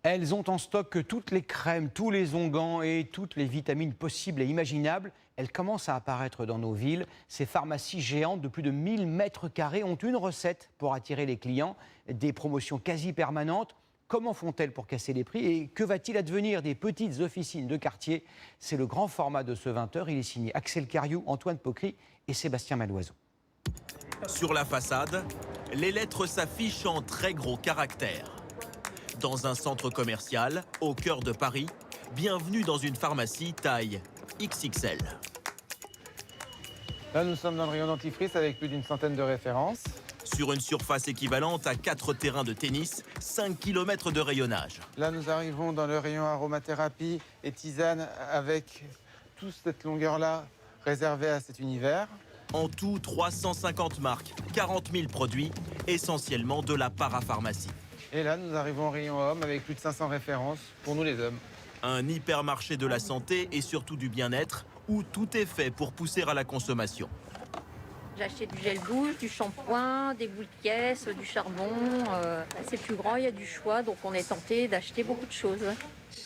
Elles ont en stock toutes les crèmes, tous les onguents et toutes les vitamines possibles et imaginables. Elles commencent à apparaître dans nos villes. Ces pharmacies géantes de plus de 1000 mètres carrés ont une recette pour attirer les clients, des promotions quasi permanentes. Comment font-elles pour casser les prix et que va-t-il advenir des petites officines de quartier? C'est le grand format de ce 20h. Il est signé Axel Cariou, Antoine Pocry et Sébastien Madoiseau. Sur la façade, les lettres s'affichent en très gros caractères. Dans un centre commercial, au cœur de Paris, bienvenue dans une pharmacie taille XXL. Là, nous sommes dans le rayon dentifrice avec plus d'une centaine de références. Sur une surface équivalente à 4 terrains de tennis, 5 km de rayonnage. Là, nous arrivons dans le rayon aromathérapie et tisane avec toute cette longueur-là réservée à cet univers. En tout, 350 marques, 40 000 produits, essentiellement de la parapharmacie. Et là, nous arrivons au rayon homme avec plus de 500 références pour nous les hommes. Un hypermarché de la santé et surtout du bien-être où tout est fait pour pousser à la consommation. J'ai acheté du gel douche, du shampoing, des boules de caisse, du charbon. C'est plus grand, il y a du choix, donc on est tenté d'acheter beaucoup de choses.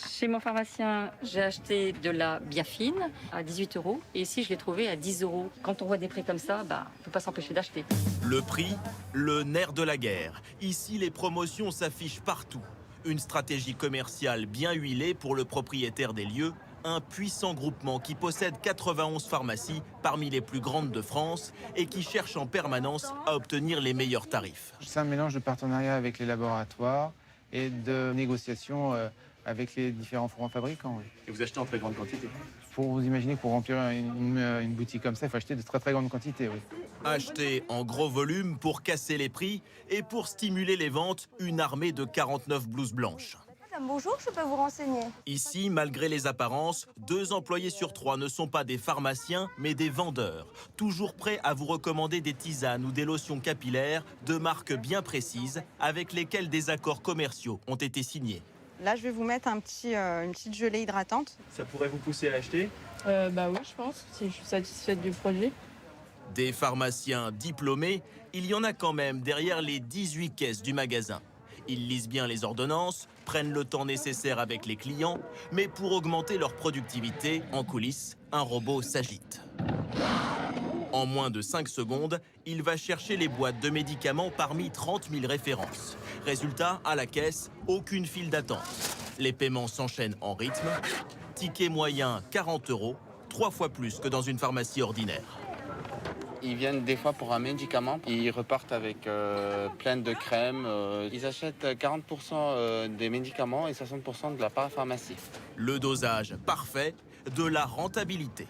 Chez mon pharmacien, j'ai acheté de la Biafine à 18 € et ici je l'ai trouvé à 10 €. Quand on voit des prix comme ça, on ne peut pas s'empêcher d'acheter. Le prix, le nerf de la guerre. Ici, les promotions s'affichent partout. Une stratégie commerciale bien huilée pour le propriétaire des lieux, un puissant groupement qui possède 91 pharmacies parmi les plus grandes de France et qui cherche en permanence à obtenir les meilleurs tarifs. C'est un mélange de partenariat avec les laboratoires et de négociations avec les différents fabricants. Oui. Et vous achetez en très grande quantité? Pour vous imaginer, pour remplir une boutique comme ça, il faut acheter de très très grandes quantités. Oui. Acheter en gros volume pour casser les prix et pour stimuler les ventes, une armée de 49 blouses blanches. Madame, bonjour, je peux vous renseigner? Ici, malgré les apparences, 2 employés sur 3 ne sont pas des pharmaciens, mais des vendeurs. Toujours prêts à vous recommander des tisanes ou des lotions capillaires de marques bien précises avec lesquelles des accords commerciaux ont été signés. Là, je vais vous mettre une petite gelée hydratante. Ça pourrait vous pousser à l'acheter? Oui, je pense, si je suis satisfaite du produit. Des pharmaciens diplômés, il y en a quand même derrière les 18 caisses du magasin. Ils lisent bien les ordonnances, prennent le temps nécessaire avec les clients, mais pour augmenter leur productivité, en coulisses, un robot s'agite. En moins de 5 secondes, il va chercher les boîtes de médicaments parmi 30 000 références. Résultat, à la caisse, aucune file d'attente. Les paiements s'enchaînent en rythme. Ticket moyen 40 €, 3 fois plus que dans une pharmacie ordinaire. Ils viennent des fois pour un médicament, ils repartent avec plein de crèmes. Ils achètent 40% des médicaments et 60% de la parapharmacie. Le dosage parfait, de la rentabilité.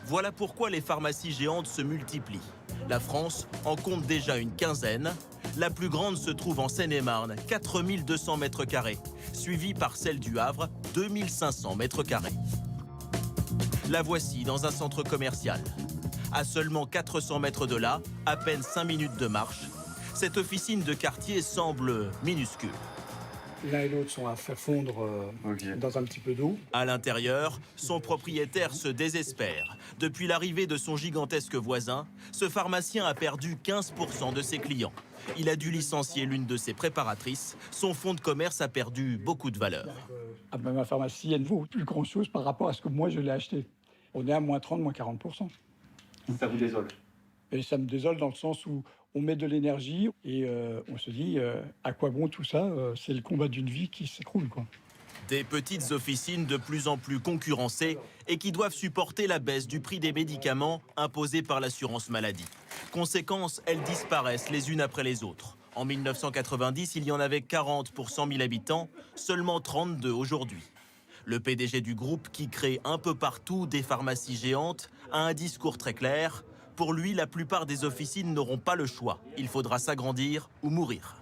Voilà pourquoi les pharmacies géantes se multiplient. La France en compte déjà une quinzaine. La plus grande se trouve en Seine-et-Marne, 4200 mètres carrés, suivie par celle du Havre, 2500 mètres carrés. La voici dans un centre commercial. À seulement 400 mètres de là, à peine 5 minutes de marche, cette officine de quartier semble minuscule. L'un et l'autre sont à faire fondre dans un petit peu d'eau. À l'intérieur, son propriétaire se désespère. Depuis l'arrivée de son gigantesque voisin, ce pharmacien a perdu 15% de ses clients. Il a dû licencier l'une de ses préparatrices. Son fonds de commerce a perdu beaucoup de valeur. Ma pharmacie, elle ne vaut plus grand-chose par rapport à ce que moi je l'ai acheté. On est à moins 30, moins 40%. Ça vous désole? Et ça me désole dans le sens où on met de l'énergie et on se dit à quoi bon tout ça? C'est le combat d'une vie qui s'écroule, quoi. Des petites officines de plus en plus concurrencées et qui doivent supporter la baisse du prix des médicaments imposée par l'assurance maladie. Conséquence, elles disparaissent les unes après les autres. En 1990, il y en avait 40 pour 100 000 habitants, seulement 32 aujourd'hui. Le PDG du groupe, qui crée un peu partout des pharmacies géantes, a un discours très clair. Pour lui, la plupart des officines n'auront pas le choix. Il faudra s'agrandir ou mourir.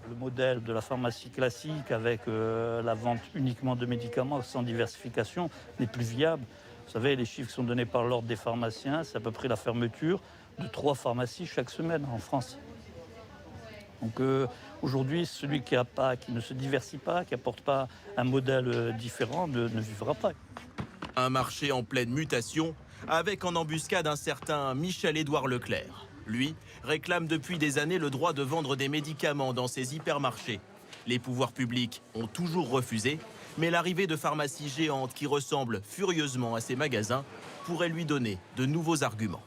Le modèle de la pharmacie classique avec la vente uniquement de médicaments sans diversification n'est plus viable. Vous savez, les chiffres qui sont donnés par l'ordre des pharmaciens, c'est à peu près la fermeture de 3 pharmacies chaque semaine en France. Donc aujourd'hui, celui qui ne se diversifie pas, qui n'apporte pas un modèle différent, ne vivra pas. Un marché en pleine mutation, avec en embuscade un certain Michel-Édouard Leclerc. Lui réclame depuis des années le droit de vendre des médicaments dans ses hypermarchés. Les pouvoirs publics ont toujours refusé, mais l'arrivée de pharmacies géantes qui ressemblent furieusement à ces magasins pourrait lui donner de nouveaux arguments.